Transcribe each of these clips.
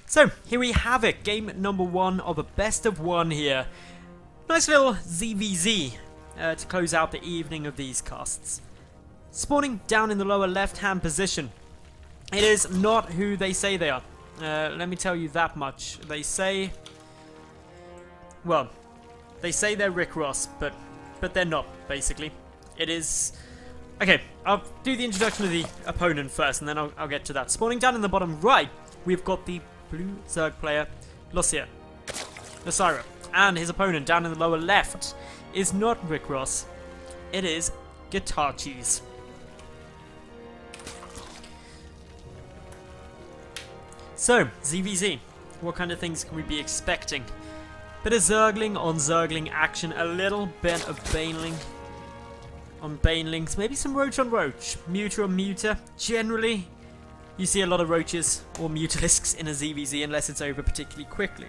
So, here we have it, game number 1 of a best of 1 here. Nice little ZVZ to close out the evening of these casts. Spawning down in the lower left-hand position. It is not who they say they are. Let me tell you that much. They say... well, they say they're Rick Ross, but they're not, basically. It is... okay, I'll do the introduction of the opponent first, and then I'll get to that. Spawning down in the bottom right, we've got the blue Zerg player, Losira. And his opponent down in the lower left is not Rick Ross, it is Guitarcheese. So, ZVZ, what kind of things can we be expecting? Bit of Zergling on Zergling action, a little bit of Baneling on Banelings, maybe some Roach on Roach, Muta on Muta. Generally, you see a lot of Roaches or Mutalisks in a ZVZ unless it's over particularly quickly.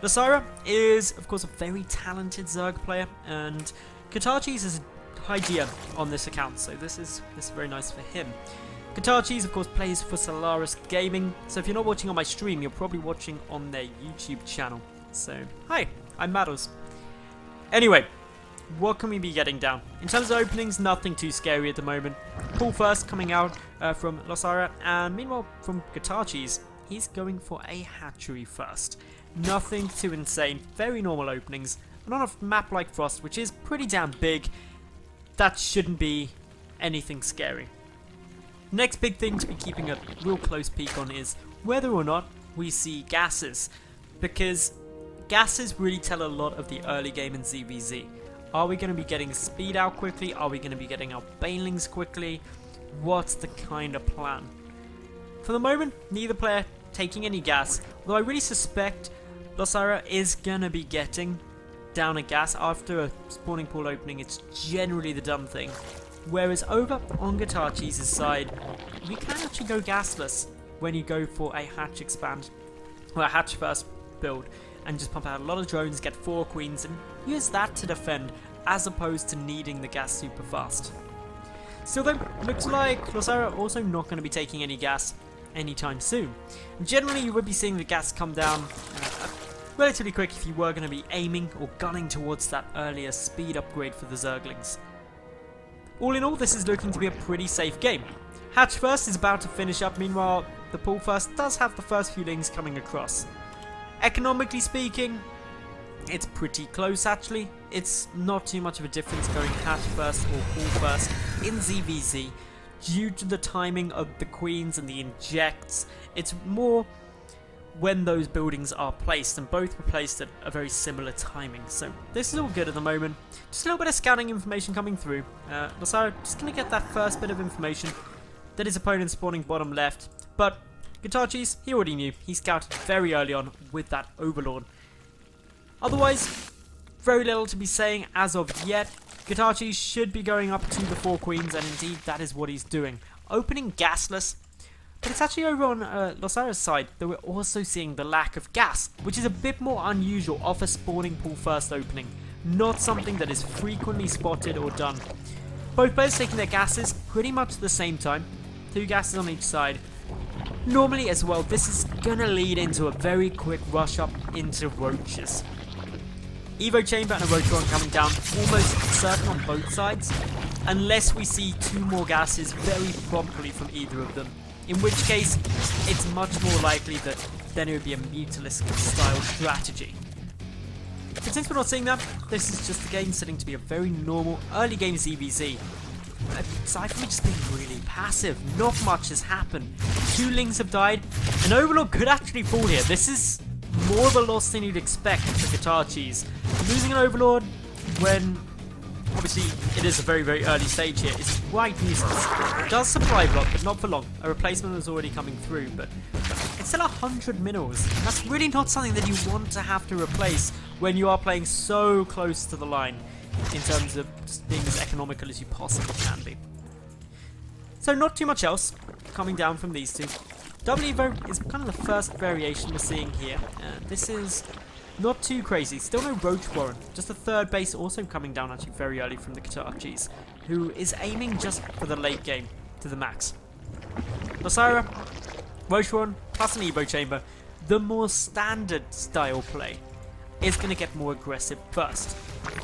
Losira is, of course, a very talented Zerg player, and Guitarcheese is a high gear on this account, so this is very nice for him. Guitarcheese, of course, plays for Solaris Gaming, so if you're not watching on my stream, you're probably watching on their YouTube channel. So, hi, I'm Madals. Anyway, what can we be getting down? In terms of openings, nothing too scary at the moment. Pull first coming out from Losira, and meanwhile from Guitarcheese, he's going for a hatchery first. Nothing too insane, very normal openings, and on a map like Frost, which is pretty damn big, that shouldn't be anything scary. Next big thing to be keeping a real close peek on is whether or not we see gases, because gases really tell a lot of the early game in ZVZ. Are we going to be getting speed out quickly? Are we going to be getting our Banelings quickly? What's the kind of plan? For the moment, neither player taking any gas, although I really suspect Losira is going to be getting down a gas after a spawning pool opening. It's generally the dumb thing. Whereas over on Guitarcheese's side, you can actually go gasless when you go for a hatch expand, or a hatch first build, and just pump out a lot of drones, get 4 queens, and use that to defend, as opposed to needing the gas super fast. Still though, looks like Losira also not going to be taking any gas anytime soon. Generally, you would be seeing the gas come down relatively quick if you were going to be aiming or gunning towards that earlier speed upgrade for the Zerglings. All in all, this is looking to be a pretty safe game. Hatch first is about to finish up, meanwhile the pool first does have the first few lings coming across. Economically speaking, it's pretty close actually. It's not too much of a difference going hatch first or pool first in ZVZ due to the timing of the queens and the injects. It's more when those buildings are placed, and both were placed at a very similar timing. So this is all good at the moment. Just a little bit of scouting information coming through. Losira just going to get that first bit of information that his opponent spawning bottom left, but Guitarcheese, he already knew. He scouted very early on with that Overlord. Otherwise, very little to be saying as of yet. Guitarcheese should be going up to the 4 queens, and indeed that is what he's doing. Opening gasless, but it's actually over on Losira's side that we're also seeing the lack of gas, which is a bit more unusual off a spawning pool first opening. Not something that is frequently spotted or done. Both players taking their gases pretty much at the same time. 2 gases on each side. Normally as well, this is going to lead into a very quick rush up into Roaches. Evo Chamber and a Roach coming down almost certain on both sides, unless we see 2 more gases very promptly from either of them. In which case, it's much more likely that then it would be a Mutalisk style strategy. But since we're not seeing that, this is just the game setting to be a very normal early game ZVZ. Aside from it just being really passive, not much has happened. 2 lings have died, an Overlord could actually fall here. This is more of a loss than you'd expect for Guitarcheese. Losing an Overlord when, obviously, it is a very, very early stage here, is quite nuisance. It does supply block, but not for long. A replacement is already coming through, but it's still 100 minerals. That's really not something that you want to have to replace when you are playing so close to the line, in terms of just being as economical as you possibly can be. So not too much else coming down from these 2. Double Evo is kind of the first variation we're seeing here. This is not too crazy. Still no Roach Warren. Just a 3rd base also coming down actually very early from the Guitarcheese, who is aiming just for the late game to the max. Losira Roach Warren plus an Evo Chamber, the more standard style play, is going to get more aggressive first.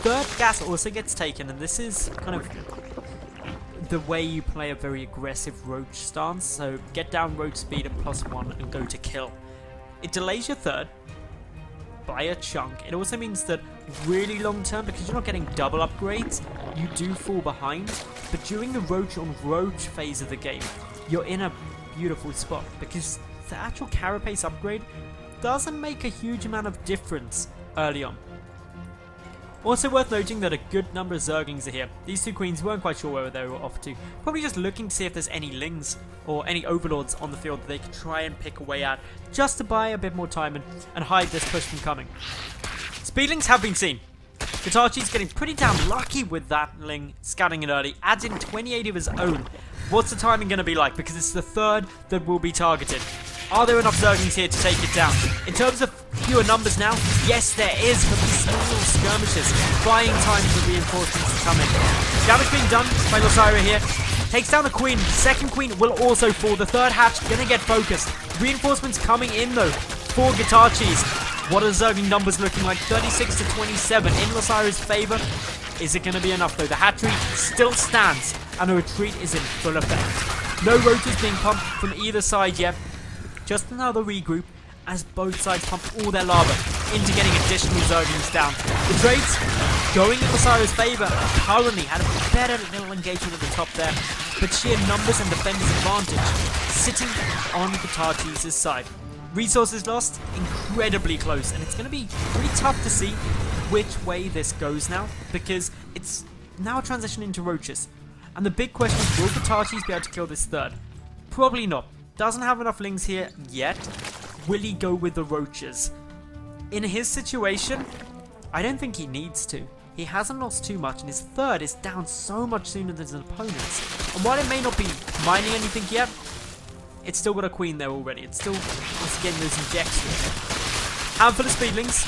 Third gas also gets taken, and this is kind of the way you play a very aggressive Roach stance. So get down Roach speed and +1 and go to kill. It delays your third by a chunk. It also means that really long term, because you're not getting double upgrades, you do fall behind. But during the Roach on Roach phase of the game, you're in a beautiful spot, because the actual carapace upgrade doesn't make a huge amount of difference early on. Also worth noting that a good number of Zerglings are here. These two queens weren't quite sure where they were off to. Probably just looking to see if there's any Lings or any Overlords on the field that they could try and pick away at, just to buy a bit more time and hide this push from coming. Speedlings have been seen. Guitarcheese getting pretty damn lucky with that Ling, scouting it early, adds in 28 of his own. What's the timing going to be like? Because it's the third that will be targeted. Are there enough Zerglings here to take it down? In terms of fewer numbers now, yes there is, but these small little skirmishes, buying time for reinforcements to come in. Damage being done by Losira here. Takes down the queen. Second queen will also fall. The third hatch gonna get focused. Reinforcements coming in though for Guitarcheese. What are the Zergling numbers looking like? 36 to 27 in Losira's favor. Is it gonna be enough though? The hatchery still stands and a retreat is in full effect. No roaches being pumped from either side yet. Just another regroup as both sides pump all their lava into getting additional Zerglings down. The trades going in Losira's favour currently had a better little engagement at the top there, but sheer numbers and defenders advantage sitting on Guitarcheese's side. Resources lost, incredibly close, and it's going to be pretty tough to see which way this goes now, because it's now transitioning into roaches. And the big question is, will Guitarcheese be able to kill this third? Probably not. Doesn't have enough Lings here yet. Will he go with the roaches? In his situation, I don't think he needs to. He hasn't lost too much, and his third is down so much sooner than his opponents. And while it may not be mining anything yet, it's still got a queen there already. It's still getting those injections. Handful of Speedlings,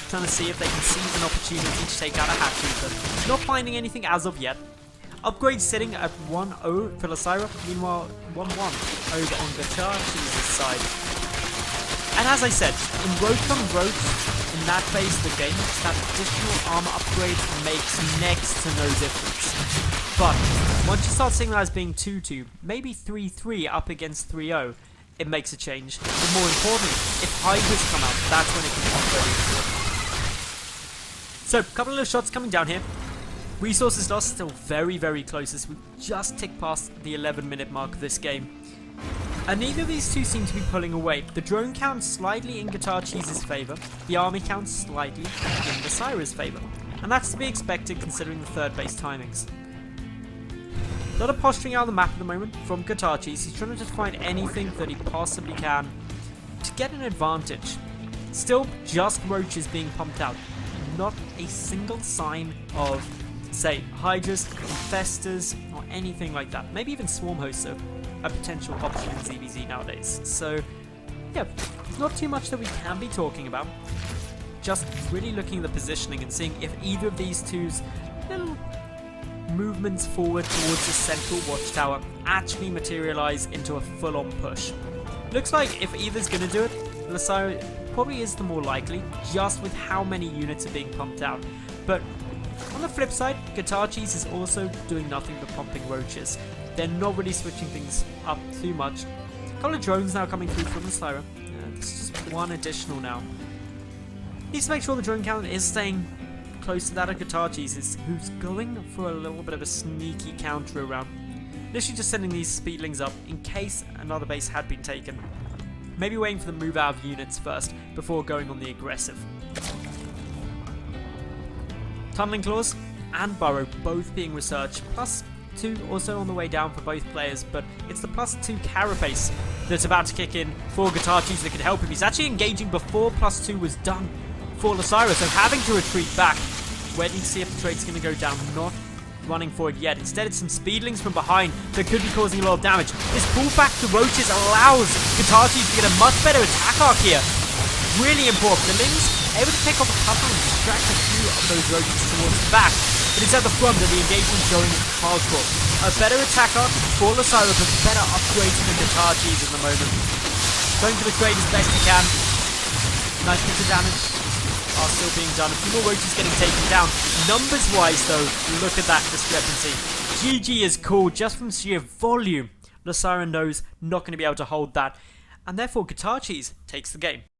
trying to see if they can seize an opportunity to take out a hatchery, but not finding anything as of yet. Upgrade sitting at 1-0 for Losira, meanwhile 1-1 over on Guitarcheese's side. And as I said, in Roach on Roach, in that phase of the game, that additional armor upgrade makes next to no difference. But once you start seeing that as being 2-2, maybe 3-3 up against 3-0, it makes a change. But more importantly, if Hydras come out, that's when it can become very important. So, a couple of little shots coming down here. Resources lost, still very, very close as we just ticked past the 11-minute mark of this game. And neither of these two seem to be pulling away. The drone count slightly in Guitarcheese's favour, the army count slightly in Losira's favour. And that's to be expected considering the third base timings. A lot of posturing out of the map at the moment from Guitarcheese. He's trying to just find anything that he possibly can to get an advantage. Still just roaches being pumped out. Not a single sign of, say, Hydras, Infestors, or anything like that. Maybe even Swarm Hosts are a potential option in ZVZ nowadays. So, yeah, not too much that we can be talking about. Just really looking at the positioning and seeing if either of these two's little movements forward towards the central watchtower actually materialize into a full-on push. Looks like if either's going to do it, Losira probably is the more likely, just with how many units are being pumped out. But on the flip side, Guitarcheese is also doing nothing but pumping roaches. They're not really switching things up too much. A couple of drones now coming through from Losira. There's just one additional now. Needs to make sure the drone count is staying close to that of Guitarcheese, who's going for a little bit of a sneaky counter around. Literally just sending these Speedlings up in case another base had been taken. Maybe waiting for the move out of units first before going on the aggressive. Tunneling Claws and Burrow both being researched, +2 also on the way down for both players, but it's the +2 carapace that's about to kick in for Guitarcheese that could help him. He's actually engaging before +2 was done for Losira, so having to retreat back, waiting to see if the trade's going to go down, not running forward yet. Instead, it's some Speedlings from behind that could be causing a lot of damage. This pullback to roaches allows Guitarcheese to get a much better attack arc here. Really important. The Lings able to pick off a couple and distract a few of those roaches towards the back, but it's at the front that the engagement's going hardcore. A better attack arc for Losira, but better upgrades than Guitarcheese at the moment. Going for the trade as best he can. Nice bits of damage are still being done. A few more roaches getting taken down. Numbers wise though, look at that discrepancy. GG is called just from sheer volume. Losira knows not going to be able to hold that, and therefore Guitarcheese takes the game.